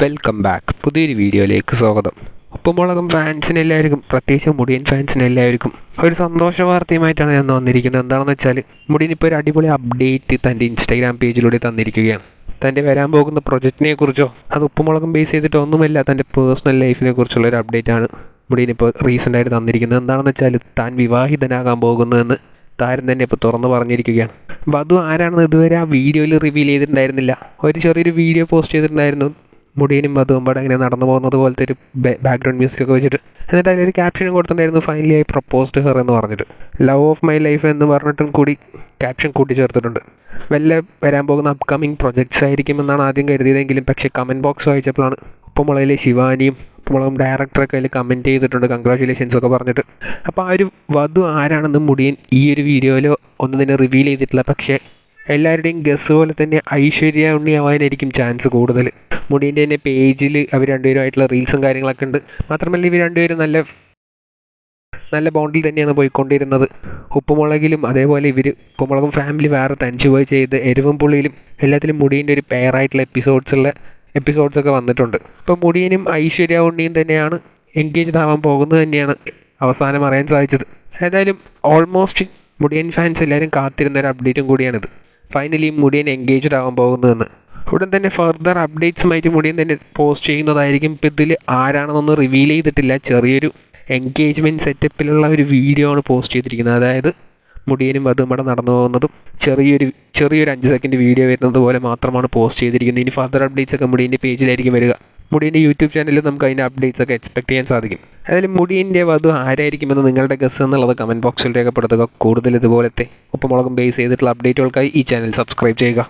Welcome back. പുതിയൊരു വീഡിയോയിലേക്ക് സ്വാഗതം. ഉപ്പുമുളകും ഫാൻസിനെല്ലാവർക്കും, പ്രത്യേകിച്ച് മുടിയൻ ഫാൻസിനെല്ലാവർക്കും ഒരു സന്തോഷ വാർത്തയുമായിട്ടാണ് ഞാൻ വന്നിരിക്കുന്നത്. എന്താണെന്ന് വെച്ചാൽ, മുടിയൻ ഇപ്പോൾ ഒരു അടിപൊളി അപ്ഡേറ്റ് തൻ്റെ ഇൻസ്റ്റാഗ്രാം പേജിലൂടെ തന്നിരിക്കുകയാണ്. തൻ്റെ വരാൻ പോകുന്ന പ്രൊജക്റ്റിനെ കുറിച്ചോ അത് ഉപ്പുമുളകും ബേസ് ചെയ്തിട്ടൊന്നുമല്ല, തൻ്റെ പേഴ്സണൽ ലൈഫിനെ കുറിച്ചുള്ള ഒരു അപ്ഡേറ്റാണ് മുടിയൻ ഇപ്പോൾ റീസെൻ്റായിട്ട് തന്നിരിക്കുന്നത്. എന്താണെന്ന് വെച്ചാൽ, താൻ വിവാഹിതനാകാൻ പോകുന്നതെന്ന് താരം തന്നെ ഇപ്പോൾ തുറന്നു പറഞ്ഞിരിക്കുകയാണ്. വധു ആരാണെന്ന് ഇതുവരെ ആ വീഡിയോയിൽ റിവീൽ ചെയ്തിട്ടുണ്ടായിരുന്നില്ല. ഒരു ചെറിയൊരു വീഡിയോ പോസ്റ്റ് ചെയ്തിട്ടുണ്ടായിരുന്നു, മുടിയനും വധുവും പാടെ അങ്ങനെ നടന്നു പോകുന്നത് പോലത്തെ ഒരു ബാക്ക്ഗ്രൗണ്ട് മ്യൂസിക് ഒക്കെ വെച്ചിട്ട്. എന്നിട്ട് അതിലൊരു ക്യാപ്ഷനും കൊടുത്തിട്ടുണ്ടായിരുന്നു, ഫൈനലി ഐ പ്രപ്പോസ്ഡ് ഹെർ എന്ന് പറഞ്ഞിട്ട്. ലവ് ഓഫ് മൈ ലൈഫ് എന്ന് പറഞ്ഞിട്ടും കൂടി ക്യാപ്ഷൻ കൂട്ടിച്ചേർത്തിട്ടുണ്ട്. വരാൻ പോകുന്ന അപ്കമിങ് പ്രൊജക്ട്സ് ആയിരിക്കുമെന്നാണ് ആദ്യം കരുതിയതെങ്കിലും, പക്ഷേ കമൻറ്റ് ബോക്സ് വായിച്ചപ്പോഴാണ് ഉപ്പുമുളകിലെ ശിവാനിയും ഉപ്പുമുളകും ഡയറക്ടറൊക്കെ അതിൽ കമൻറ്റ് ചെയ്തിട്ടുണ്ട്, കൺഗ്രാജുലേഷൻസ് ഒക്കെ പറഞ്ഞിട്ട്. അപ്പോൾ ആ ഒരു വധു ആരാണെന്ന് മുടിയൻ ഈ ഒരു വീഡിയോയിലോ ഒന്നും തന്നെ റിവീൽ ചെയ്തിട്ടില്ല. പക്ഷേ എല്ലാവരുടെയും ഗസ് പോലെ തന്നെ ഐശ്വര്യ ഉണ്ണിയാവാനായിരിക്കും ചാൻസ് കൂടുതൽ. മുടിയൻ്റെ തന്നെ പേജിൽ അവർ രണ്ടുപേരുമായിട്ടുള്ള റീൽസും കാര്യങ്ങളൊക്കെ ഉണ്ട്. മാത്രമല്ല, ഇവർ രണ്ടുപേരും നല്ല ബോണ്ടിൽ തന്നെയാണ് പോയിക്കൊണ്ടിരുന്നത്. ഉപ്പുമുളകിലും അതേപോലെ ഉപ്പുമുളകും ഫാമിലി വേറെ തനിച്ചുപോയി ചെയ്ത് എരിവും പുള്ളിയിലും എല്ലാത്തിലും മുടിയൻ്റെ ഒരു പെയറായിട്ടുള്ള എപ്പിസോഡ്സൊക്കെ വന്നിട്ടുണ്ട്. ഇപ്പോൾ മുടിയനും ഐശ്വര്യ ഉണ്ണിയും തന്നെയാണ് എൻഗേജ്ഡ് ആവാൻ പോകുന്നത് തന്നെയാണ് അവസാനം അറിയാൻ സാധിച്ചത്. ഏതായാലും ഓൾമോസ്റ്റ് മുടിയൻ ഫാൻസ് എല്ലാവരും കാത്തിരുന്ന ഒരു അപ്ഡേറ്റും കൂടിയാണിത്. ഫൈനലി മുടിയൻ എൻഗേജ്ഡ് ആവാൻ പോകുന്നതെന്ന് ഉടൻ തന്നെ ഫർദർ അപ്ഡേറ്റ്സുമായിട്ട് മുടിയൻ തന്നെ പോസ്റ്റ് ചെയ്യുന്നതായിരിക്കും. ഇപ്പോൾ ഇതിൽ ആരാണെന്നൊന്നും റിവീൽ ചെയ്തിട്ടില്ല. ചെറിയൊരു എൻഗേജ്മെൻറ്റ് സെറ്റപ്പിലുള്ള ഒരു വീഡിയോ ആണ് പോസ്റ്റ് ചെയ്തിരിക്കുന്നത്. അതായത് മുടിയനും അതും ഇവിടെ നടന്നു പോകുന്നതും ചെറിയൊരു 5 സെക്കൻഡ് വീഡിയോ വരുന്നത് പോലെ മാത്രമാണ് പോസ്റ്റ് ചെയ്തിരിക്കുന്നത്. ഇനി ഫർദർ അപ്ഡേറ്റ്സ് ഒക്കെ മുടിയൻ്റെ പേജിലായിരിക്കും വരിക. മുടിയൻ്റെ യൂട്യൂബ് ചാനലിൽ നമുക്ക് അതിൻ്റെ അപ്ഡേറ്റ്സ് ഒക്കെ എക്സ്പെക്ട് ചെയ്യാൻ സാധിക്കും. അതായത് മുടിയൻ്റെ വധു ആരായിരിക്കുമെന്ന് നിങ്ങളുടെ ഗസ് എന്നുള്ളത് കമൻറ്റ് ബോക്സിൽ രേഖപ്പെടുത്തുക. കൂടുതൽ ഇതുപോലത്തെ ഉപ്പുമുളകും ബേസ് ചെയ്തിട്ടുള്ള അപ്ഡേറ്റുകൾക്കായി ഈ ചാനൽ സബ്സ്ക്രൈബ് ചെയ്യുക.